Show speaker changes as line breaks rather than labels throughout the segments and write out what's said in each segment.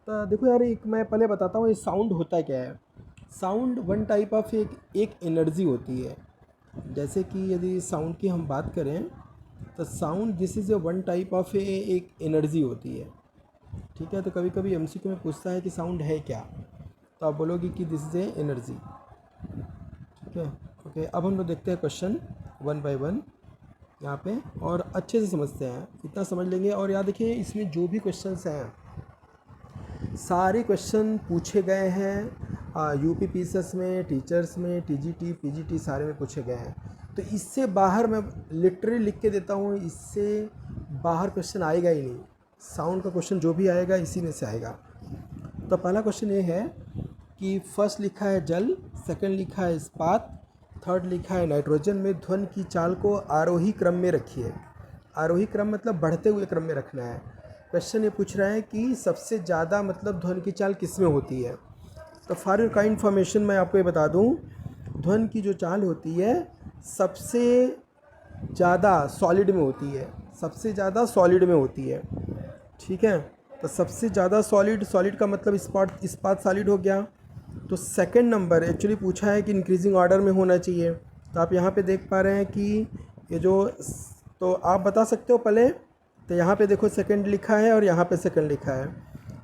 तो देखो यार, एक मैं पहले बताता हूँ ये साउंड होता क्या है। साउंड वन टाइप ऑफ एक एनर्जी होती है। जैसे कि यदि साउंड की हम बात करें तो sound this is A one type of एक एनर्जी होती है। ठीक है, तो कभी कभी एमसीक्यू में पूछता है कि साउंड है क्या, तो आप बोलोगे कि दिस इज़ ए एनर्जी। ठीक है, ओके। अब हम लोग देखते हैं क्वेश्चन वन बाय वन यहाँ पे, और अच्छे से समझते हैं। इतना समझ लेंगे। और याद रखिए, इसमें जो भी क्वेश्चंस हैं सारे क्वेश्चन पूछे गए हैं यूपी पीसीएस में, टीचर्स में, टीजीटी पीजीटी सारे में पूछे गए हैं। तो इससे बाहर मैं लिटरली लिख के देता हूँ, इससे बाहर क्वेश्चन आएगा ही नहीं। साउंड का क्वेश्चन जो भी आएगा इसी में से आएगा। तो पहला क्वेश्चन ये है कि फर्स्ट लिखा है जल, सेकंड लिखा है इस्पात, थर्ड लिखा है नाइट्रोजन में ध्वनि की चाल को आरोही क्रम में रखिए। आरोही क्रम मतलब बढ़ते हुए क्रम में रखना है। क्वेश्चन ये पूछ रहा है कि सबसे ज़्यादा मतलब ध्वनि की चाल किस में होती है। तो फॉर योर काइंड इन्फॉर्मेशन मैं आपको ये बता दूं, ध्वनि की जो चाल होती है सबसे ज़्यादा सॉलिड में होती है। सबसे ज़्यादा सॉलिड में होती है। ठीक है, तो सबसे ज़्यादा सॉलिड, सॉलिड का मतलब इस्पात सॉलिड हो गया। तो सेकंड नंबर एक्चुअली पूछा है कि इंक्रीजिंग ऑर्डर में होना चाहिए। तो आप यहाँ पे देख पा रहे हैं कि ये जो, तो आप बता सकते हो पहले। तो यहाँ पे देखो सेकंड लिखा है और यहाँ पे सेकंड लिखा है,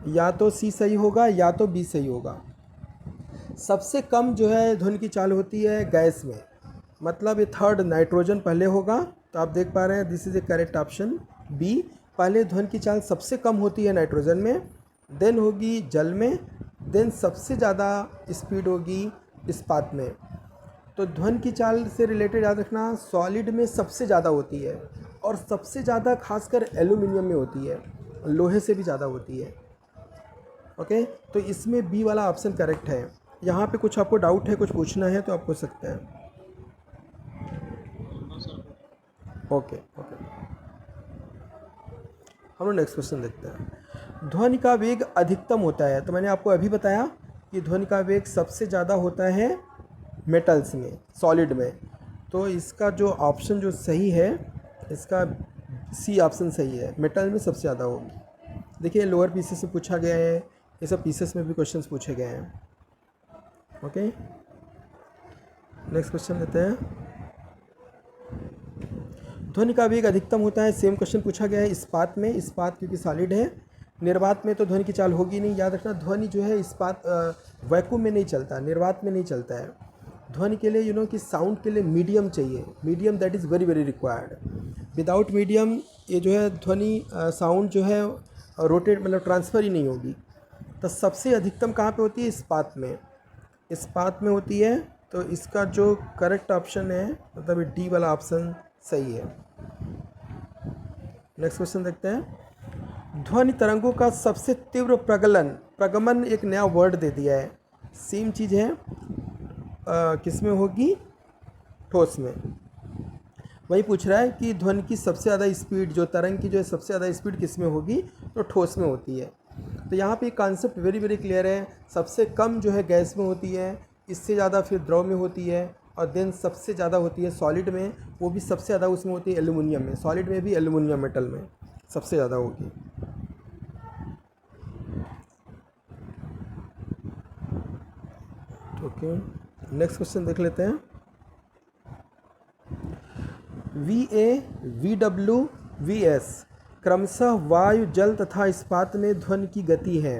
या तो सी सही होगा या तो बी सही होगा। सबसे कम जो है ध्वनि की चाल होती है गैस में, मतलब ये थर्ड नाइट्रोजन पहले होगा। तो आप देख पा रहे हैं this is a correct option B. पहले ध्वनि की चाल सबसे कम होती है नाइट्रोजन में, देन होगी जल में, देन सबसे ज़्यादा स्पीड होगी इस्पात में। तो ध्वनि की चाल से रिलेटेड याद रखना, सॉलिड में सबसे ज़्यादा होती है, और सबसे ज़्यादा खासकर एल्यूमिनियम में होती है, लोहे से भी ज़्यादा होती है। ओके, तो इसमें बी वाला ऑप्शन करेक्ट है। यहाँ पे कुछ आपको डाउट है, कुछ पूछना है तो आप पूछ सकते हैं। ओके ओके, हम लोग नेक्स्ट क्वेश्चन देखते हैं। ध्वनि का वेग अधिकतम होता है, तो मैंने आपको अभी बताया कि ध्वनि का वेग सबसे ज़्यादा होता है मेटल्स में, सॉलिड में। तो इसका जो ऑप्शन जो सही है, इसका सी ऑप्शन सही है, मेटल में सबसे ज़्यादा होगी। देखिए लोअर पीसेस से पूछा गया है, ये सब पीसेस में भी क्वेश्चंस पूछे गए हैं। ओके, नेक्स्ट क्वेश्चन लेते हैं। ध्वनि का वेग अधिकतम होता है, सेम क्वेश्चन पूछा गया है इस्पात में, इस्पात क्योंकि सॉलिड है। निर्वात में तो ध्वनि की चाल होगी नहीं, याद रखना। ध्वनि जो है इस्पात वैक्यूम में नहीं चलता, निर्वात में नहीं चलता है। ध्वनि के लिए कि साउंड के लिए मीडियम चाहिए, medium that is very very required. Without medium ये जो है ध्वनि साउंड जो है रोटेट मतलब ट्रांसफ़र ही नहीं होगी। तो सबसे अधिकतम कहाँ पे होती है? इस्पात में, इस्पात में होती है। तो इसका जो करेक्ट ऑप्शन है मतलब डी वाला ऑप्शन सही है। नेक्स्ट क्वेश्चन देखते हैं। ध्वनि तरंगों का सबसे तीव्र प्रगलन, प्रगमन एक नया वर्ड दे दिया है, सेम चीज़ है, किस में होगी? ठोस में। वही पूछ रहा है कि ध्वनि की सबसे ज़्यादा स्पीड, जो तरंग की जो है सबसे ज़्यादा स्पीड किस में होगी? तो ठोस में होती है। तो यहाँ पे कॉन्सेप्ट वेरी वेरी क्लियर है। सबसे कम जो है गैस में होती है, इससे ज़्यादा फिर द्रव में होती है, और देन सबसे ज़्यादा होती है सॉलिड में, वो भी सबसे ज़्यादा उसमें होती है एल्यूमिनियम में। सॉलिड में भी एल्यूमिनियम मेटल में सबसे ज़्यादा होगी। ओके, नेक्स्ट क्वेश्चन देख लेते हैं। VA, VW, VS क्रमशः वायु, जल तथा इस्पात में ध्वनि की गति है।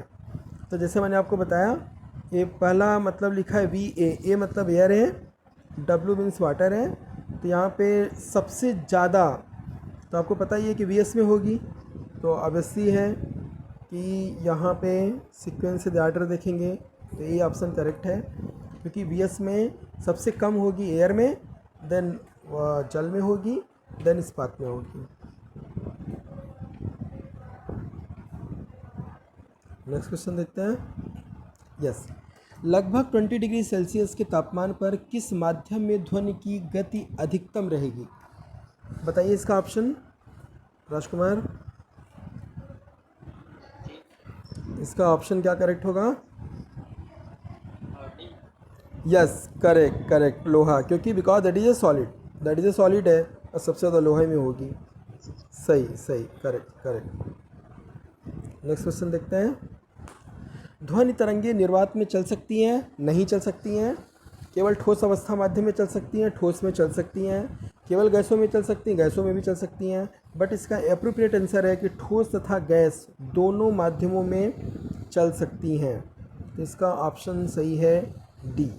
तो जैसे मैंने आपको बताया, ये पहला मतलब लिखा है VA, ए मतलब एयर है, W मीन्स वाटर है। तो यहाँ पे सबसे ज़्यादा, तो आपको पता ही है कि VS में होगी। तो ऑब्वियसली है कि यहाँ पे सीक्वेंस से ऑर्डर देखेंगे तो ये ऑप्शन करेक्ट है, क्योंकि VS में सबसे कम होगी एयर में, देन जल में होगी, देन इस्पात में होगी। नेक्स्ट क्वेश्चन देखते हैं। यस, लगभग 20 डिग्री सेल्सियस के तापमान पर किस माध्यम में ध्वनि की गति अधिकतम रहेगी? बताइए इसका ऑप्शन, राजकुमार। इसका ऑप्शन क्या करेक्ट होगा? यस, करेक्ट करेक्ट, लोहा, क्योंकि because that is a solid, that is a solid है, और सबसे ज़्यादा लोहे में होगी। सही सही, करेक्ट करेक्ट। नेक्स्ट क्वेश्चन देखते हैं। ध्वनि तरंगे निर्वात में चल सकती हैं, नहीं चल सकती हैं। केवल ठोस अवस्था माध्यम में चल सकती हैं, ठोस में चल सकती हैं। केवल गैसों में चल सकती हैं, गैसों में भी चल सकती हैं। बट इसका एप्रोप्रिएट आंसर है कि ठोस तथा गैस दोनों माध्यमों में चल सकती हैं। तो इसका ऑप्शन सही है D.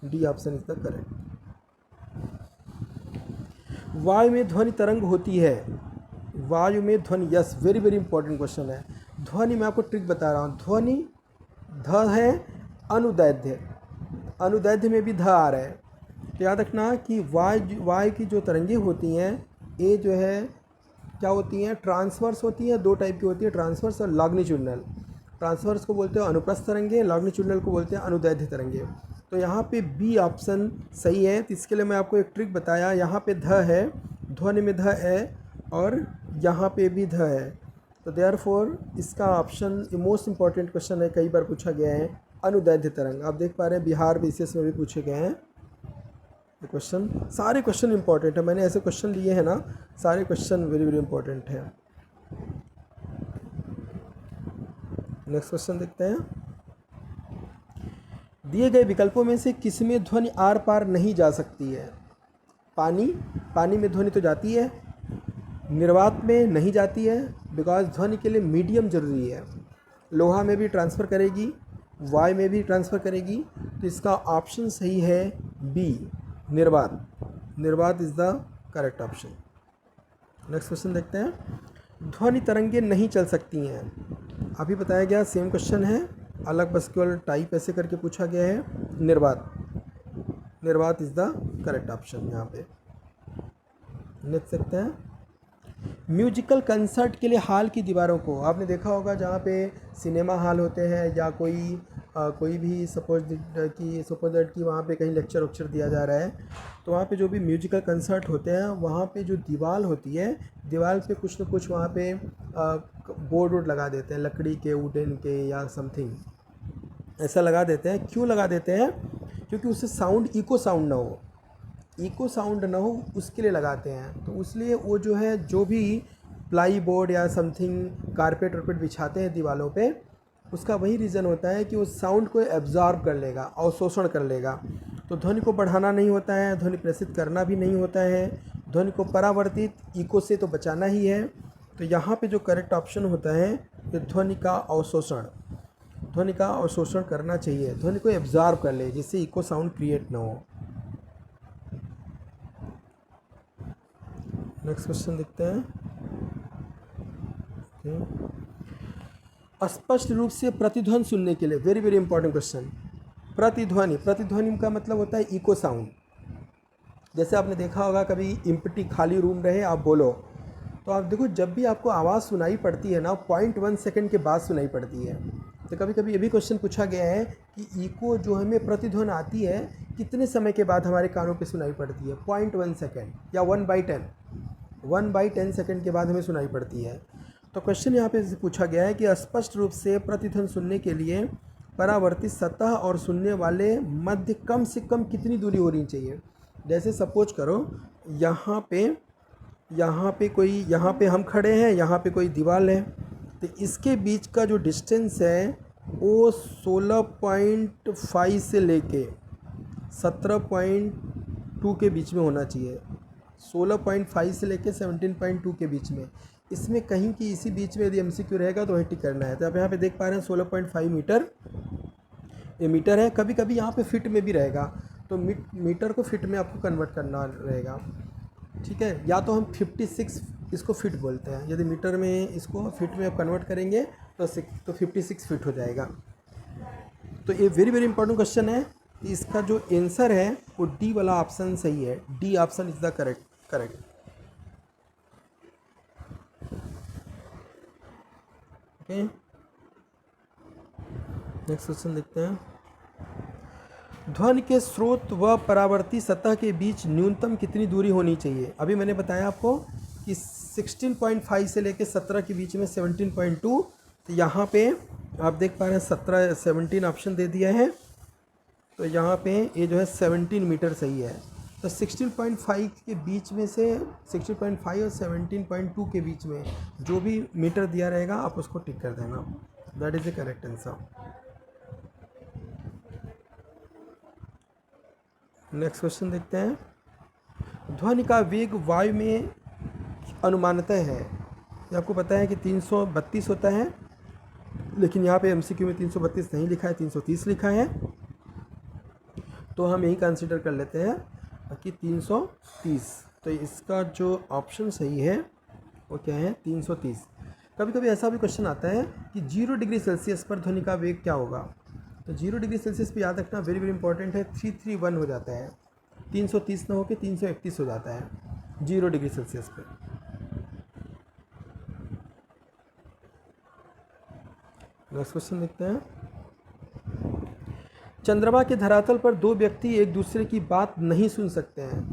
D option is the correct. वायु में ध्वनि तरंग होती है। वायु में ध्वनि, yes, very very important question है। ध्वनि मैं आपको ट्रिक बता रहा हूँ। ध्वनि ध है, अनुदैर्ध्य, अनुदैर्ध्य में भी ध आ रहा है। तो याद रखना कि वायु की जो तरंगे होती हैं, ये जो है क्या होती हैं, ट्रांसवर्स होती हैं। दो टाइप की होती है, ट्रांसवर्स और लॉन्गिट्यूडनल। ट्रांसवर्स को बोलते हैं अनुप्रस्थ तरंगे, लॉन्गिट्यूडनल को बोलते हैं अनुदैर्ध्य तरंगे। तो यहाँ पे बी ऑप्शन सही है। तो इसके लिए मैं आपको एक ट्रिक बताया, यहाँ पे ध है, ध्वनि में ध है और यहाँ पे भी ध है। तो देयरफॉर इसका ऑप्शन मोस्ट इंपॉर्टेंट क्वेश्चन है, कई बार पूछा गया है, अनुदैर्ध्य तरंग। आप देख पा रहे हैं बिहार बीसीएस में भी पूछे गए हैं ये क्वेश्चन। सारे क्वेश्चन इंपॉर्टेंट है, मैंने ऐसे क्वेश्चन लिए हैं ना, सारे क्वेश्चन वेरी वेरी इंपॉर्टेंट है। नेक्स्ट क्वेश्चन देखते हैं। दिए गए विकल्पों में से किसमें ध्वनि आर पार नहीं जा सकती है? पानी, पानी में ध्वनि तो जाती है, निर्वात में नहीं जाती है बिकॉज ध्वनि के लिए मीडियम जरूरी है। लोहा में भी ट्रांसफ़र करेगी, वायु में भी ट्रांसफ़र करेगी। तो इसका ऑप्शन सही है बी, निर्वात। निर्वात is the correct option. Next question देखते हैं। ध्वनि तरंगे नहीं चल सकती हैं, अभी बताया गया, सेम क्वेश्चन है, अलग बस केवल टाइप ऐसे करके पूछा गया है। निर्वात, निर्वात इज़ द करेक्ट ऑप्शन यहाँ पे। नेक्स्ट देखते हैं। म्यूजिकल कंसर्ट के लिए हॉल की दीवारों को, आपने देखा होगा जहाँ पे सिनेमा हॉल होते हैं या कोई भी सपोज दैट कि वहाँ पे कहीं लेक्चर वेक्चर दिया जा रहा है, तो वहाँ पे जो भी म्यूजिकल कंसर्ट होते हैं, वहाँ पे जो दीवार होती है, दीवार पे कुछ न कुछ वहाँ पे बोर्ड वोर्ड लगा देते हैं, लकड़ी के, वुडन के या समथिंग ऐसा लगा देते हैं। क्यों लगा देते हैं? क्योंकि उससे साउंड, इको साउंड ना हो, इको साउंड ना हो, उसके लिए लगाते हैं। तो इसलिए वो जो है, जो भी प्लाई बोर्ड या समथिंग कारपेट वारपेट बिछाते हैं दीवारों पे, उसका वही रीज़न होता है कि वो साउंड को एब्जॉर्ब कर लेगा, अवशोषण कर लेगा। तो ध्वनि को बढ़ाना नहीं होता है, ध्वनि प्रेषित करना भी नहीं होता है, ध्वनि को परावर्तित इको से तो बचाना ही है। तो यहाँ पे जो करेक्ट ऑप्शन होता है कि ध्वनि का अवशोषण, ध्वनि का अवशोषण करना चाहिए, ध्वनि को एब्जॉर्ब कर ले जिससे इको साउंड क्रिएट ना हो। नेक्स्ट क्वेश्चन देखते हैं। स्पष्ट रूप से प्रतिध्वनि सुनने के लिए, वेरी वेरी इंपॉर्टेंट क्वेश्चन। प्रतिध्वनि, प्रतिध्वनि का मतलब होता है इको साउंड। जैसे आपने देखा होगा कभी इम्पटी खाली रूम रहे, आप बोलो, तो आप देखो जब भी आपको आवाज़ सुनाई पड़ती है ना, 0.1 सेकेंड के बाद सुनाई पड़ती है। तो कभी कभी ये भी क्वेश्चन पूछा गया है कि इको जो हमें प्रतिध्वनि आती है कितने समय के बाद हमारे कानों पे सुनाई पड़ती है? 0.1 सेकेंड या 1/10, 1/10 सेकेंड के बाद हमें सुनाई पड़ती है। तो क्वेश्चन यहाँ पे पूछा गया है कि स्पष्ट रूप से प्रतिध्वनि सुनने के लिए परावर्तित सतह और सुनने वाले मध्य कम से कम कितनी दूरी होनी चाहिए? जैसे सपोज करो यहाँ पे हम खड़े हैं, यहाँ पे कोई दीवार है, तो इसके बीच का जो डिस्टेंस है वो 16.5 से लेके 17.2 के बीच में होना चाहिए। 16.5 से लेके 17.2 के बीच में, इसमें कहीं की इसी बीच में यदि एमसीक्यू रहेगा तो वही टिक करना है। तो आप यहाँ पे देख पा रहे हैं 16.5 मीटर, ये मीटर है। कभी कभी यहाँ पे फिट में भी रहेगा, तो मीटर को फिट में आपको कन्वर्ट करना रहेगा, ठीक है। या तो हम 56 इसको फिट बोलते हैं, यदि मीटर में इसको फिट में आप कन्वर्ट करेंगे तो 56 फिट हो जाएगा। तो ये वेरी वेरी इंपॉर्टेंट क्वेश्चन है। इसका जो आंसर है वो डी वाला ऑप्शन सही है। D option is the correct. Okay, next question देखते हैं। ध्वनि के स्रोत व परावर्ती सतह के बीच न्यूनतम कितनी दूरी होनी चाहिए? अभी मैंने बताया आपको कि 16.5 से लेकर 17 के बीच में 17.2। तो यहाँ पे आप देख पा रहे हैं 17 ऑप्शन दे दिया है, तो यहाँ पे ये जो है 17 मीटर सही है। तो 16.5 के बीच में से 16.5 और 17.2 के बीच में जो भी मीटर दिया रहेगा आप उसको टिक कर देना। That is the correct answer. Next question देखते हैं। ध्वनि का वेग वायु में अनुमानतः है, ये आपको पता है कि 332 होता है, लेकिन यहाँ पे एमसीक्यू में 332 नहीं लिखा है, 330 लिखा है, तो हम यही कंसिडर कर लेते हैं कि 330। तो इसका जो ऑप्शन सही है वो क्या है, 330। कभी कभी ऐसा भी क्वेश्चन आता है कि 0 डिग्री सेल्सियस पर ध्वनि का वेग क्या होगा, तो 0 डिग्री सेल्सियस पे याद रखना वेरी वेरी इंपॉर्टेंट है, 331 हो जाता है, 330 ना होकर 331 हो जाता है 0 डिग्री सेल्सियस पे। नेक्स्ट क्वेश्चन देखते हैं। चंद्रमा के धरातल पर दो व्यक्ति एक दूसरे की बात नहीं सुन सकते हैं,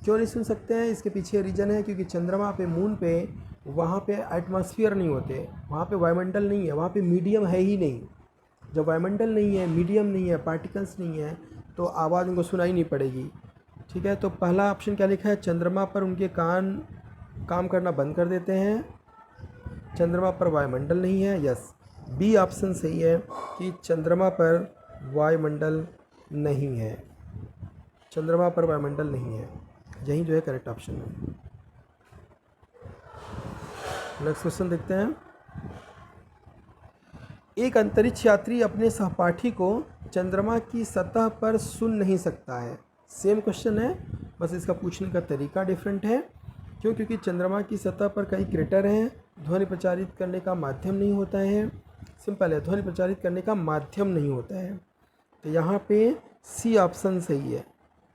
क्यों नहीं सुन सकते हैं? इसके पीछे रीज़न है क्योंकि चंद्रमा पे, मून पे, वहाँ पे एटमॉस्फेयर नहीं होते, वहाँ पे वायुमंडल नहीं है, वहाँ पे मीडियम है ही नहीं। जब वायुमंडल नहीं है, मीडियम नहीं है, पार्टिकल्स नहीं है, तो आवाज़ उनको सुनाई नहीं पड़ेगी। ठीक है, तो पहला ऑप्शन क्या लिखा है, चंद्रमा पर उनके कान काम करना बंद कर देते हैं, चंद्रमा पर वायुमंडल नहीं है। यस, बी ऑप्शन सही है कि चंद्रमा पर वायुमंडल नहीं है, चंद्रमा पर वायुमंडल नहीं है, यही जो है करेक्ट ऑप्शन है। नेक्स्ट क्वेश्चन देखते हैं। एक अंतरिक्ष यात्री अपने सहपाठी को चंद्रमा की सतह पर सुन नहीं सकता है, सेम क्वेश्चन है, बस इसका पूछने का तरीका डिफरेंट है। क्यों? क्योंकि चंद्रमा की सतह पर कई क्रेटर हैं, ध्वनि प्रचारित करने का माध्यम नहीं होता है, सिंपल है, ध्वनि प्रचारित करने का माध्यम नहीं होता है। तो यहाँ पे सी ऑप्शन सही है,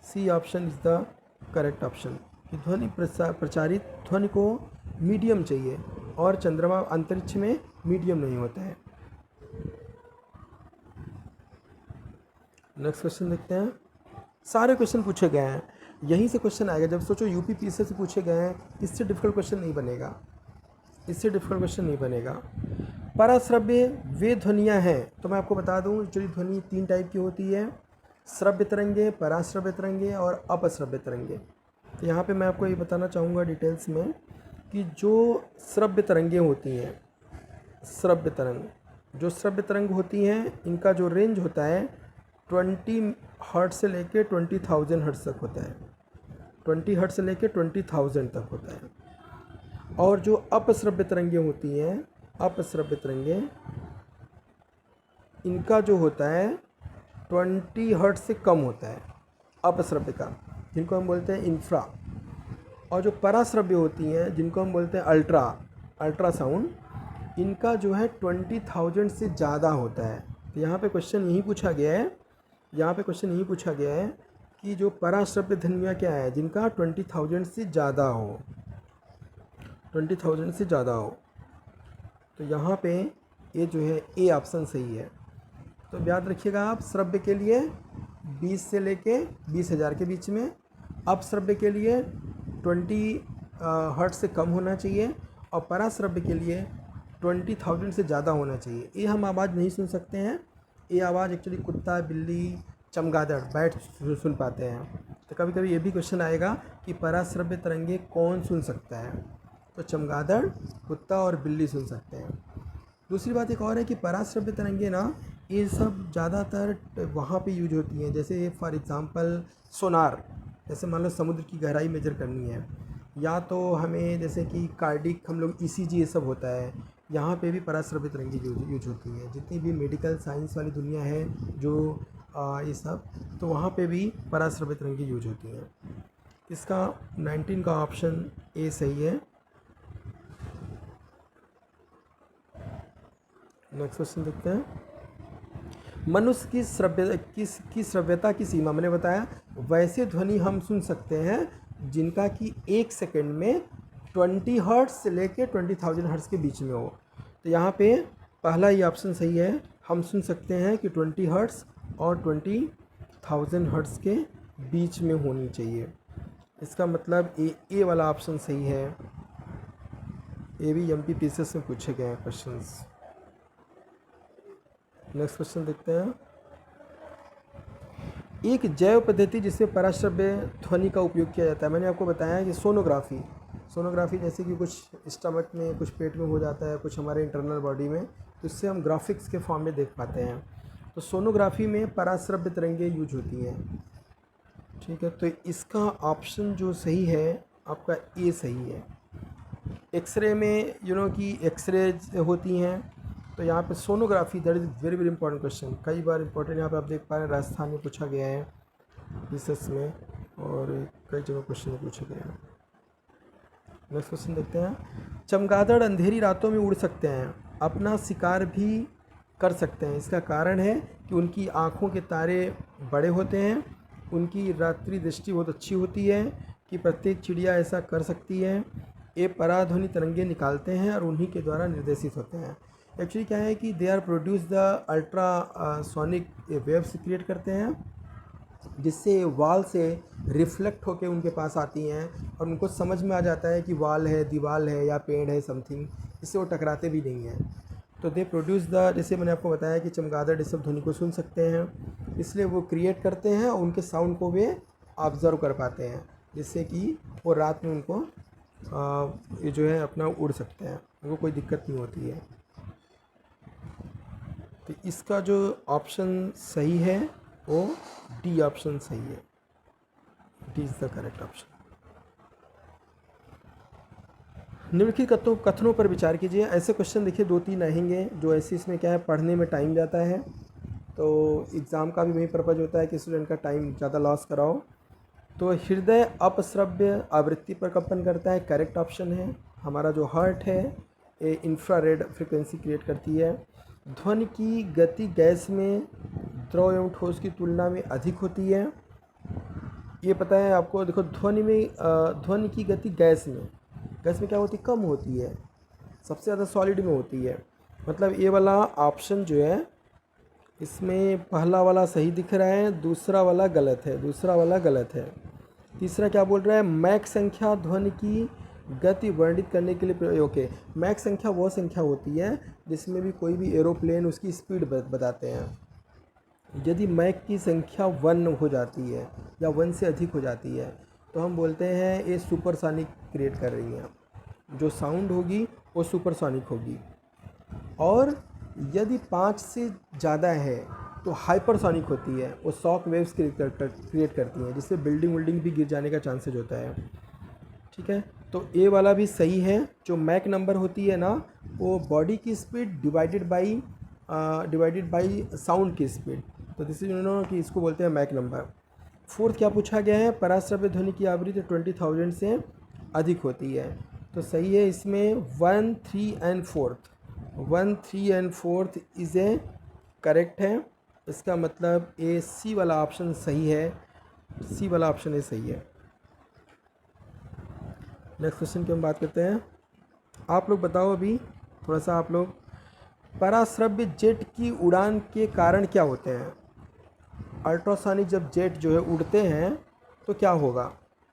C option is the correct option. ध्वनि प्रचारित ध्वनि को मीडियम चाहिए और चंद्रमा अंतरिक्ष में मीडियम नहीं होता है। नेक्स्ट क्वेश्चन देखते हैं। सारे क्वेश्चन पूछे गए हैं, यहीं से क्वेश्चन आएगा। जब सोचो यूपी पीसी से पूछे गए हैं, इससे डिफिकल्ट क्वेश्चन नहीं बनेगा, इससे डिफिकल्ट क्वेश्चन नहीं बनेगा। पराश्रव्य वे ध्वनियाँ हैं, तो मैं आपको बता दूं एक्चुअली ध्वनि 3 टाइप की होती है, श्रव्य तरंगे, पराश्रव्य तरंगे और अपश्रव्य तरंगे। तो यहाँ पे मैं आपको ये बताना चाहूँगा डिटेल्स में कि जो श्रव्य तरंगे होती हैं, श्रव्य तरंग, जो श्रव्य तरंग होती हैं, इनका जो रेंज होता है 20 हर्ट्ज से लेके 20,000 हर्ट्ज तक होता है, 20 हर्ट्ज से लेके 20,000 तक होता है। और जो अपश्रव्य तरंगे होती हैं, अपश्रव्य तरंगे, इनका जो होता है 20 हर्ट्ज से कम होता है अपश्रव्य का, जिनको हम बोलते हैं इंफ्रा। और जो पराश्रव्य होती हैं, जिनको हम बोलते हैं अल्ट्रासाउंड, इनका जो है 20,000 से ज़्यादा होता है। तो यहाँ पे क्वेश्चन यही पूछा गया है, यहाँ पे क्वेश्चन यही पूछा गया है कि जो पराश्रव्य ध्वनियाँ क्या है, जिनका 20,000 से ज़्यादा हो, 20,000 से ज़्यादा हो। तो यहाँ पे ये जो है ए ऑप्शन सही है। तो याद रखिएगा आप, श्रव्य के लिए 20 से लेके 20,000 के बीच में, अपश्रव्य के लिए 20 हर्ट्ज से कम होना चाहिए, और पराश्रव्य के लिए 20,000 से ज़्यादा होना चाहिए। ये हम आवाज़ नहीं सुन सकते हैं, ये आवाज़ एक्चुअली कुत्ता, बिल्ली, चमगादड़, बैट सुन पाते हैं। तो कभी कभी ये भी क्वेश्चन आएगा कि पराश्रव्य तरंगे कौन सुन सकता है, तो चमगादड़, कुत्ता और बिल्ली सुन सकते हैं। दूसरी बात एक और है कि पराश्रव्य तरंगे ना, ये सब ज़्यादातर वहाँ पे यूज होती हैं, जैसे फॉर एग्ज़ाम्पल सोनार, जैसे मान लो समुद्र की गहराई मेजर करनी है, या तो हमें जैसे कि कार्डिक, हम लोग ईसीजी, ये सब होता है, यहाँ पे भी पराश्रव्य तरंगे यूज होती हैं। जितनी भी मेडिकल साइंस वाली दुनिया है, जो ये सब, तो वहाँ पे भी पराश्रव्य तरंगे यूज होती हैं। इसका 19 का ऑप्शन ए सही है। नेक्स्ट क्वेश्चन देखते हैं। मनुष्य की श्रव्यता की सीमा, मैंने बताया वैसे ध्वनि हम सुन सकते हैं जिनका कि 1 सेकंड में 20 हर्ट्ज से लेके 20,000 हर्ट्ज के बीच में हो। तो यहाँ पे पहला ही ऑप्शन सही है, हम सुन सकते हैं कि 20 हर्ट्ज और 20,000 हर्ट्ज के बीच में होनी चाहिए। इसका मतलब ए वाला ऑप्शन सही है। ये भी MPPCS में पूछे गए हैं क्वेश्चंस। नेक्स्ट क्वेश्चन देखते हैं। एक जैव पद्धति जिसमें पराश्रव्य ध्वनि का उपयोग किया जाता है, मैंने आपको बताया कि सोनोग्राफी जैसे कि कुछ स्टमक में, कुछ पेट में हो जाता है, कुछ हमारे इंटरनल बॉडी में, तो इससे हम ग्राफिक्स के फॉर्म में देख पाते हैं। तो सोनोग्राफी में पराश्रव्य तरंगें यूज होती हैं, ठीक है। तो इसका ऑप्शन जो सही है आपका ए सही है। एक्सरे में कि एक्सरे होती हैं, तो यहाँ पे sonography, that is very very important question, कई बार इंपॉर्टेंट यहाँ पे आप देख पा रहे हैं राजस्थान में पूछा गया है रिसर्च में, और कई जगह क्वेश्चन पूछे गए हैं। नेक्स्ट क्वेश्चन देखते हैं। चमगादड़ अंधेरी रातों में उड़ सकते हैं, अपना शिकार भी कर सकते हैं, इसका कारण है कि उनकी आँखों के तारे बड़े होते हैं, उनकी रात्रि दृष्टि बहुत अच्छी होती है कि प्रत्येक चिड़िया ऐसा कर सकती है। ये पराध्वनि तरंगे निकालते हैं और उन्हीं के द्वारा निर्देशित होते हैं। एक्चुअली क्या है कि they are produce the ultrasonic waves create करते हैं, जिससे वाल से रिफ्लेक्ट होकर उनके पास आती हैं और उनको समझ में आ जाता है कि वाल है, दीवार है या पेड़ है समथिंग, इससे वो टकराते भी नहीं हैं। तो दे प्रोड्यूस द, जैसे मैंने आपको बताया कि चमगादड़ इस सब ध्वनि को सुन सकते हैं, इसलिए वो क्रिएट करते हैं और उनके साउंड को वे ऑब्ज़र्व कर पाते हैं, जिससे कि वो रात में उनको ये जो है अपना उड़ सकते हैं, उनको कोई दिक्कत नहीं होती है। तो इसका जो ऑप्शन सही है वो डी ऑप्शन सही है, D is the correct option. निम्नलिखित कथनों पर विचार कीजिए। ऐसे क्वेश्चन देखिए 2-3 रहेंगे जो ऐसे, इसमें क्या है पढ़ने में टाइम जाता है, तो एग्ज़ाम का भी वही पर्पज़ होता है कि स्टूडेंट का टाइम ज़्यादा लॉस कराओ। तो हृदय अपश्रव्य आवृत्ति पर कंपन करता है, करेक्ट ऑप्शन है। हमारा जो हार्ट है ये इंफ्रारेड फ्रिक्वेंसी क्रिएट करती है। ध्वनि की गति गैस में द्रव एवं ठोस की तुलना में अधिक होती है, ये पता है आपको। देखो ध्वनि की गति गैस में क्या होती है, कम होती है, सबसे ज़्यादा सॉलिड में होती है। मतलब ये वाला ऑप्शन जो है इसमें पहला वाला सही दिख रहा है, दूसरा वाला गलत है, तीसरा क्या बोल रहा है, मैक संख्या ध्वनि की गति वर्णित करने के लिए प्रयोग है। मैक संख्या वो संख्या होती है जिसमें भी कोई भी एरोप्लेन उसकी स्पीड बताते हैं। यदि मैक की संख्या 1 हो जाती है या 1 से अधिक हो जाती है तो हम बोलते हैं ये सुपरसोनिक क्रिएट कर रही हैं, जो साउंड होगी वो सुपरसोनिक होगी। और यदि 5 से ज़्यादा है तो हाइपरसोनिक होती है, वो शॉक वेव्स क्रिएट करती हैं, जिससे बिल्डिंग भी गिर जाने का चांसेज होता है, ठीक है। तो ए वाला भी सही है। जो मैक नंबर होती है ना, वो बॉडी की स्पीड डिवाइडेड बाई साउंड की स्पीड, तो दिस इज कि इसको बोलते हैं मैक नंबर। फोर्थ क्या पूछा गया है, पराश्रव्य ध्वनि की आवृत्ति 20,000 से अधिक होती है, तो सही है इसमें 1, 3 एंड 4 इज़ ए करेक्ट है। इसका मतलब ए सी वाला ऑप्शन सही है, सी वाला ऑप्शन ए सही है। नेक्स्ट क्वेश्चन की हम बात करते हैं। आप लोग बताओ अभी थोड़ा सा, आप लोग, पराश्रव्य जेट की उड़ान के कारण क्या होते हैं। अल्ट्रासोनिक जब जेट जो है उड़ते हैं तो क्या होगा,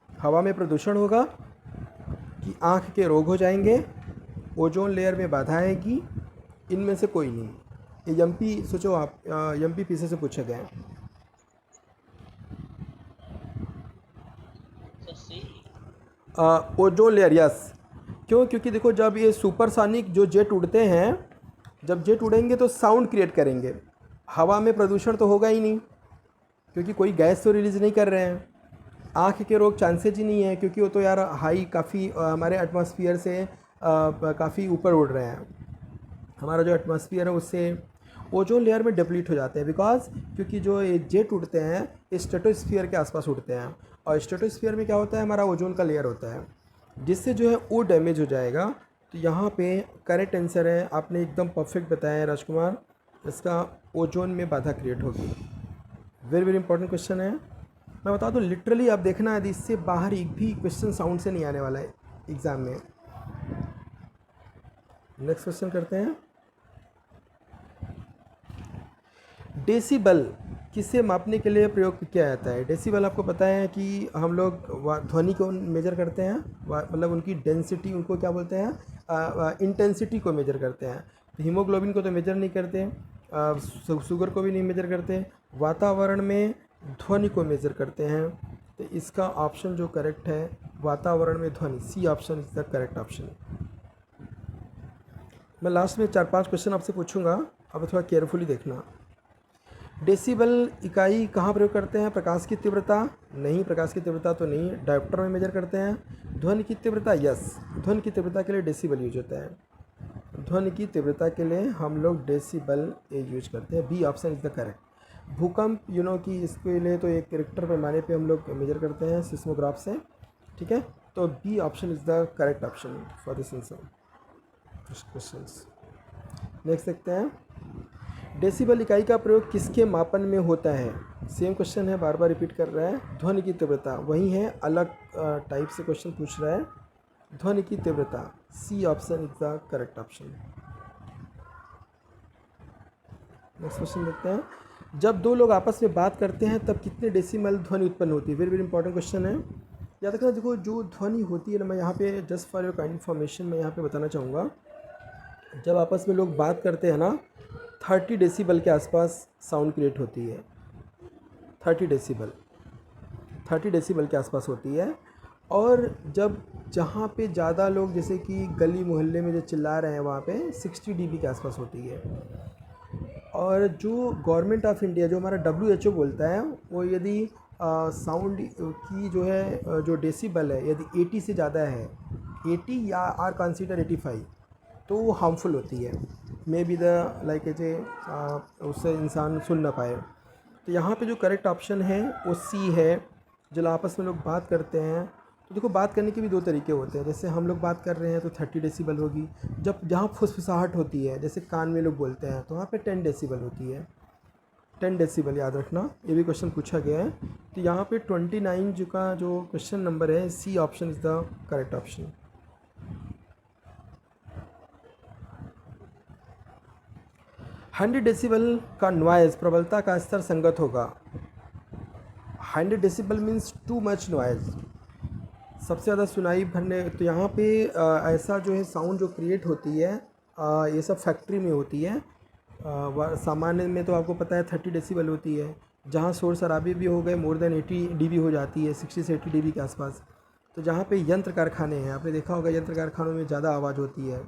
हवा में प्रदूषण होगा कि आँख के रोग हो जाएंगे, ओजोन लेयर में बाधा आएगी, इनमें से कोई नहीं। ये एमपी सोचो आप, एमपी पीछे से पूछे गए। Ozone layer, yes. क्यों, क्योंकि देखो जब ये सुपरसोनिक जो जेट उड़ते हैं, जब जेट उड़ेंगे तो साउंड क्रिएट करेंगे, हवा में प्रदूषण तो होगा ही नहीं क्योंकि कोई गैस तो रिलीज़ नहीं कर रहे हैं। आँख के रोग चांसेज ही नहीं है क्योंकि वो तो यार हाई काफ़ी हमारे एटमॉस्फेयर से काफ़ी ऊपर उड़ रहे हैं। हमारा जो एटमॉस्फेयर है उससे ओजोन लेयर में डिप्लीट हो जाते हैं, बिकॉज क्योंकि जो ये जेट उड़ते हैं स्ट्रेटोस्फीयर के आसपास उड़ते हैं, और स्ट्रेटोस्फीयर में क्या होता है, हमारा ओजोन का लेयर होता है, जिससे जो है वो डैमेज हो जाएगा। तो यहाँ पे करेक्ट आंसर है, आपने एकदम परफेक्ट बताया है राजकुमार, इसका ओजोन में बाधा क्रिएट होगी। वेरी वेरी इंपॉर्टेंट क्वेश्चन है। मैं बता दूँ लिटरली आप देखना, यदि इससे बाहर एक भी क्वेश्चन साउंड से नहीं आने वाला है एग्ज़ाम में। नेक्स्ट क्वेश्चन करते हैं। डेसिबल किसे मापने के लिए प्रयोग किया जाता है। डेसिबल आपको पता है कि हम लोग ध्वनि को मेजर करते हैं, मतलब उनकी डेंसिटी, उनको क्या बोलते हैं, इंटेंसिटी को मेजर करते हैं। तो हीमोग्लोबिन को तो मेजर नहीं करते, शुगर को भी नहीं मेजर करते, वातावरण में ध्वनि को मेजर करते हैं। तो इसका ऑप्शन जो करेक्ट है, वातावरण में ध्वनि, C option is the correct option. मैं लास्ट में 4-5 क्वेश्चन आपसे पूछूंगा, अब थोड़ा केयरफुली देखना। डेसिबल इकाई कहाँ प्रयोग करते हैं? प्रकाश की तीव्रता? नहीं, प्रकाश की तीव्रता तो नहीं, डायोप्टर में मेजर करते हैं। ध्वनि की तीव्रता? यस, ध्वनि की तीव्रता के लिए डेसिबल यूज होता है। ध्वनि की तीव्रता के लिए हम लोग डेसिबल यूज करते हैं। B option is the correct. भूकंप कि इसके लिए तो एक रिक्टर पैमाने पे हम लोग मेजर करते हैं सिस्मोग्राफ से, ठीक है। तो B option is the correct option for this answer questions. Next देखते हैं, डेसिबल इकाई का प्रयोग किसके मापन में होता है? सेम क्वेश्चन है, बार बार रिपीट कर रहा है। ध्वनि की तीव्रता वही है, अलग टाइप से क्वेश्चन पूछ रहा है। ध्वनि की तीव्रता, C option is the correct option. Next question देखते हैं, जब दो लोग आपस में बात करते हैं तब कितने डेसिमल ध्वनि उत्पन्न होती है? वेरी वेरी इंपॉर्टेंट क्वेश्चन है। याद रखना, देखो जो ध्वनि होती है ना, मैं यहाँ पे just for your kind information मैं यहाँ पे बताना चाहूँगा, जब आपस में लोग बात करते हैं ना 30 डेसिबल के आसपास साउंड क्रिएट होती है। 30 डेसिबल के आसपास होती है। और जब जहाँ पे ज़्यादा लोग जैसे कि गली मोहल्ले में जो चिल्ला रहे हैं वहाँ पे 60 डीबी के आसपास होती है। और जो गवर्नमेंट ऑफ इंडिया जो हमारा WHO बोलता है, वो यदि साउंड की जो है जो डेसिबल है यदि 80 से ज़्यादा है, 80 या आर कंसीडर 85, तो वो हार्मफुल होती है। मे बी द लाइक एजे उससे इंसान सुन ना पाए। तो यहाँ पे जो करेक्ट ऑप्शन है वो सी है। जब आपस में लोग बात करते हैं तो देखो, बात करने के भी दो तरीके होते हैं। जैसे हम लोग बात कर रहे हैं तो 30 डेसिबल होगी। जब जहाँ फुसफुसाहट होती है, जैसे कान में लोग बोलते हैं, तो वहाँ पे 10 डेसिबल होती है। 10 डेसिबल याद रखना, ये भी क्वेश्चन पूछा गया है। तो यहाँ पे 29 जो का जो क्वेश्चन नंबर है, C option is the correct option. 100 decibel का नॉइज़ प्रबलता का स्तर संगत होगा। 100 decibel means too much noise, सबसे ज़्यादा सुनाई भरने। तो यहाँ पे ऐसा जो है साउंड जो क्रिएट होती है, ये सब फैक्ट्री में होती है। सामान्य में तो आपको पता है 30 डेसिबल होती है। जहाँ शोर शराबे भी हो गए मोर देन 80 डीबी हो जाती है, 60 से 80 डीबी के आसपास। तो जहाँ पे यंत्र कारखाने हैं, आपने देखा होगा यंत्र कारखानों में ज़्यादा आवाज़ होती है,